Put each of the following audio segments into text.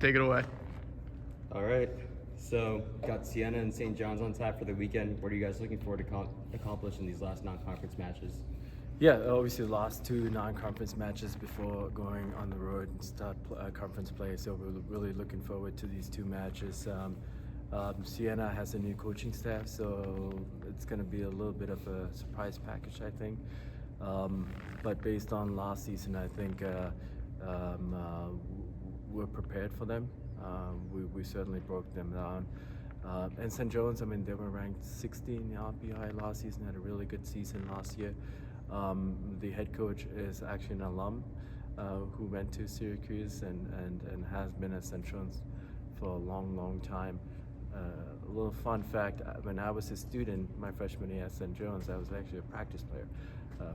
take it away. All right. So got Siena and St. John's on tap for the weekend. What are you guys looking forward to accomplish in these last non-conference matches? Yeah, obviously the last two non-conference matches before going on the road and start conference play. So we're really looking forward to these two matches. Siena has a new coaching staff, so it's going to be a little bit of a surprise package, I think. But based on last season, I think we're prepared for them. We certainly broke them down. And St. John's, I mean, they were ranked 16 in the RPI last season, had a really good season last year. The head coach is actually an alum who went to Syracuse and has been at St. John's for a long time. A little fun fact, when I was a student, my freshman year at St. John's, I was actually a practice player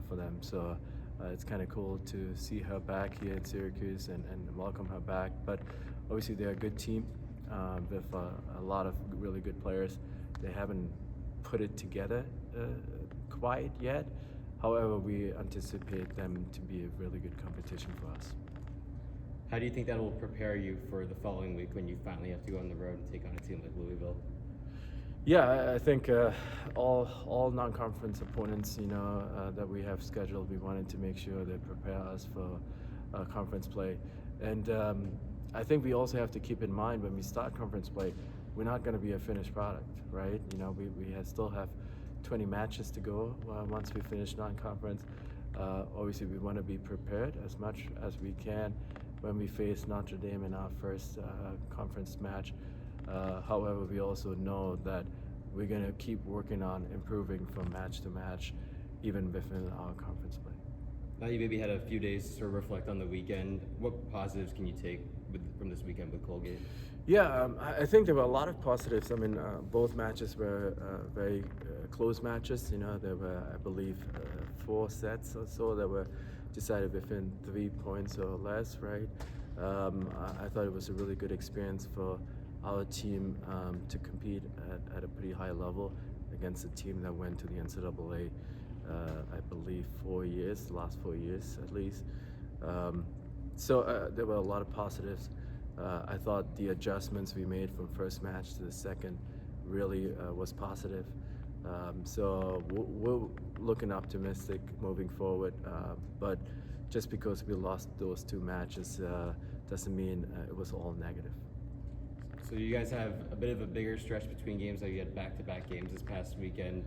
for them. So it's kind of cool to see her back here at Syracuse and welcome her back. But obviously they're a good team with a lot of really good players. They haven't put it together quite yet. However, we anticipate them to be a really good competition for us. How do you think that will prepare you for the following week when you finally have to go on the road and take on a team like Louisville? Yeah, I think all non-conference opponents, that we have scheduled, we wanted to make sure they prepare us for conference play. And I think we also have to keep in mind when we start conference play, we're not going to be a finished product, right? We still have 20 matches to go once we finish non-conference. Obviously, we want to be prepared as much as we can when we face Notre Dame in our first conference match. However, we also know that we're going to keep working on improving from match to match, even within our conference play. Now you maybe had a few days to sort of reflect on the weekend. What positives can you take from this weekend with Colgate? Yeah, I think there were a lot of positives. I mean, both matches were very close matches. There were, I believe, 4 sets or so that were decided within 3 points or less, right? I thought it was a really good experience for our team to compete at a pretty high level against a team that went to the NCAA, I believe, 4 years, the last 4 years at least. So there were a lot of positives. I thought the adjustments we made from first match to the second really was positive. So we're looking optimistic moving forward, but just because we lost those 2 matches doesn't mean it was all negative. So you guys have a bit of a bigger stretch between games. Like you had back-to-back games this past weekend.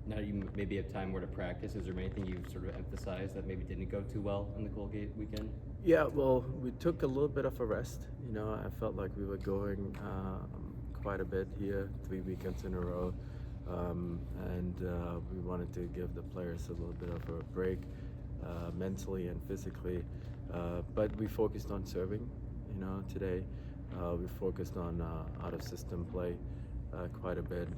Now you maybe have time more to practice. Is there anything you've sort of emphasized that maybe didn't go too well in the Colgate weekend? Yeah, well, we took a little bit of a rest. I felt like we were going quite a bit here, 3 weekends in a row. And we wanted to give the players a little bit of a break mentally and physically. But we focused on serving, today. We focused on out-of-system play quite a bit.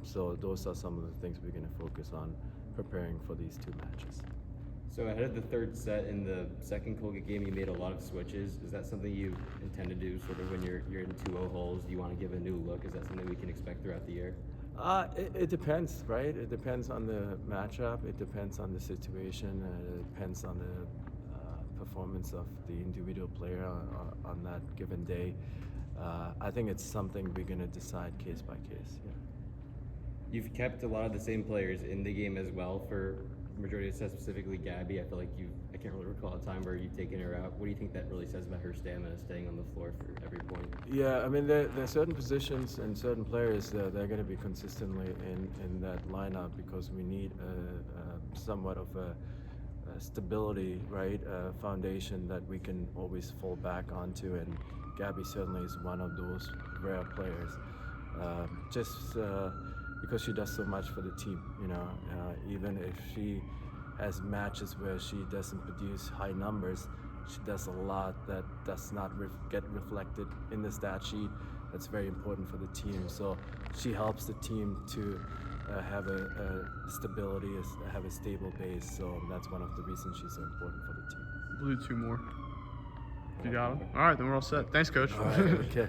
So those are some of the things we're going to focus on preparing for these 2 matches. So ahead of the third set in the second Colgate game, you made a lot of switches. Is that something you intend to do sort of when you're in 2-0 holes? Do you want to give a new look? Is that something we can expect throughout the year? It depends, right? It depends on the matchup. It depends on the situation. It depends on the performance of the individual player on that given day. I think it's something we're going to decide case by case. Yeah. You've kept a lot of the same players in the game as well for majority of the sets, specifically Gabby. I feel like I can't really recall a time where you've taken her out. What do you think that really says about her stamina, staying on the floor for every point? Yeah, I mean, there are certain positions and certain players that they're going to be consistently in that lineup because we need somewhat of a stability, right? Foundation that we can always fall back onto, and Gabby certainly is one of those rare players. Just because she does so much for the team, even if she has matches where she doesn't produce high numbers, she does a lot that does not get reflected in the stat sheet. That's very important for the team. So she helps the team to have a stability, have a stable base. So that's one of the reasons she's so important for the team. Blew 2 more. You got them? All right, then we're all set. Thanks, Coach. All right, okay.